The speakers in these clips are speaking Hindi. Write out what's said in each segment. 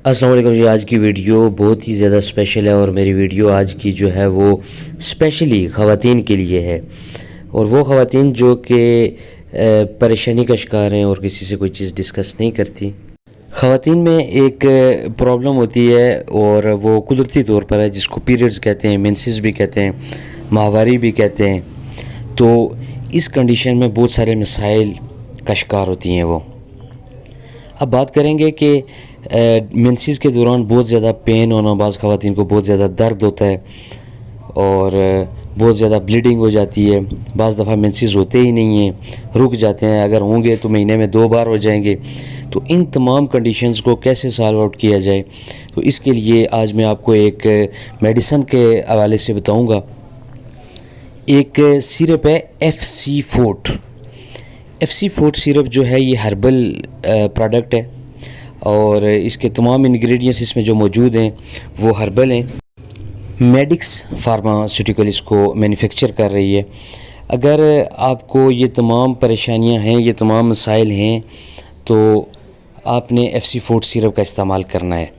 अस्सलाम वालेकुम जी। आज की वीडियो बहुत ही ज़्यादा स्पेशल है और मेरी वीडियो आज की जो है वो स्पेशली ख़वातीन के लिए है। और वो ख़वातीन जो कि परेशानी का शिकार हैं और किसी से कोई चीज़ डिस्कस नहीं करती। ख़वातीन में एक प्रॉब्लम होती है और वो कुदरती तौर पर है, जिसको पीरियड्स कहते हैं, मेंसेस भी कहते हैं, माहवारी भी कहते हैं। तो इस कंडीशन में बहुत सारे मसाइल का शिकार होती हैं वो। अब बात करेंगे कि मेंसेस के दौरान बहुत ज़्यादा पेन होना, बाज़ ख़वातीन को बहुत ज़्यादा दर्द होता है और बहुत ज़्यादा ब्लीडिंग हो जाती है। बाज़ दफ़ा मेंसेस होते ही नहीं हैं, रुक जाते हैं, अगर होंगे तो महीने में 2 बार हो जाएंगे। तो इन तमाम कंडीशंस को कैसे सॉल्व आउट किया जाए, तो इसके लिए आज मैं आपको एक मेडिसन के हवाले से बताऊँगा। एक सिरप है FC4। FC4 सिरप जो है ये हर्बल प्रोडक्ट है और इसके तमाम इंग्रेडिएंट्स इसमें जो मौजूद हैं वो हर्बल हैं। मेडिक्स फार्मास्यूटिकल इसको मैन्युफैक्चर कर रही है। अगर आपको ये तमाम परेशानियां हैं, ये तमाम मसाइल हैं, तो आपने FC4 सिरप का इस्तेमाल करना है।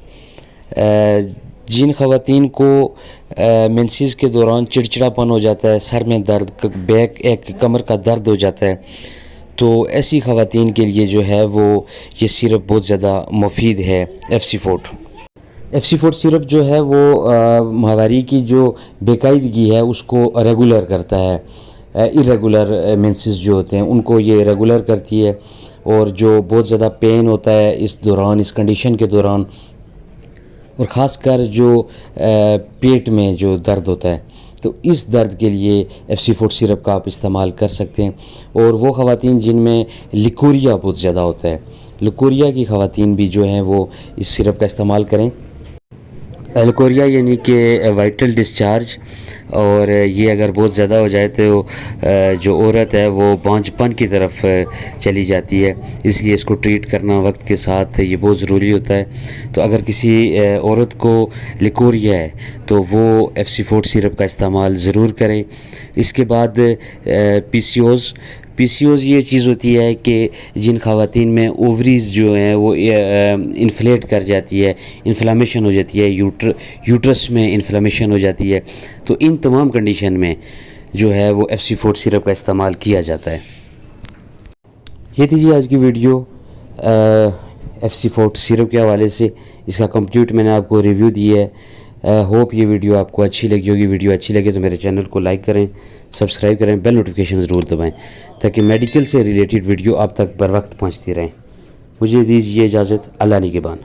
जिन ख़वातीन को मेंसेस के दौरान चिड़चिड़ापन हो जाता है, सर में दर्द, बैक एक कमर का दर्द हो जाता है, तो ऐसी ख़वातीन के लिए जो है वो ये सिरप बहुत ज़्यादा मुफीद है। FC4 सिरप जो है वो माहवारी की जो बेकायदगी है उसको रेगुलर करता है। इरेगुलर मेंसेस जो होते हैं उनको ये रेगुलर करती है। और जो बहुत ज़्यादा पेन होता है इस दौरान, इस कंडीशन के दौरान, और ख़ासकर जो पेट में जो दर्द होता है, तो इस दर्द के लिए FC4 सिरप का आप इस्तेमाल कर सकते हैं। और वो ख़वातीन जिनमें लिकोरिया बहुत ज़्यादा होता है, लिकोरिया की ख़वातीन भी जो हैं वो इस सिरप का इस्तेमाल करें। लिकोरिया यानी कि वाइटल डिस्चार्ज, और ये अगर बहुत ज़्यादा हो जाए तो जो औरत है वो बांझपन की तरफ चली जाती है, इसलिए इसको ट्रीट करना वक्त के साथ ये बहुत ज़रूरी होता है। तो अगर किसी औरत को लिकोरिया है तो वो FC4 सिरप का इस्तेमाल ज़रूर करें। इसके बाद PCOS ये चीज़ होती है कि जिन ख़वातीन में ओवरीज़ जो हैं वो इन्फ्लेट कर जाती है, इन्फ्लामेशन हो जाती है, यूट्रस में इन्फ्लामेशन हो जाती है, तो इन तमाम कंडीशन में जो है वो FC4 सिरप का इस्तेमाल किया जाता है। ये थी जी आज की वीडियो FC4 सिरप के हवाले से। इसका कंप्लीट मैंने आपको रिव्यू दी है। होप ये वीडियो आपको अच्छी लगी होगी। वीडियो अच्छी लगे तो मेरे चैनल को लाइक करें, सब्सक्राइब करें, बेल नोटिफिकेशन ज़रूर दबाएं ताकि मेडिकल से रिलेटेड वीडियो आप तक बर वक्त पहुँचती रहें। मुझे दीजिए इजाज़त। अल्लाह निगहबान।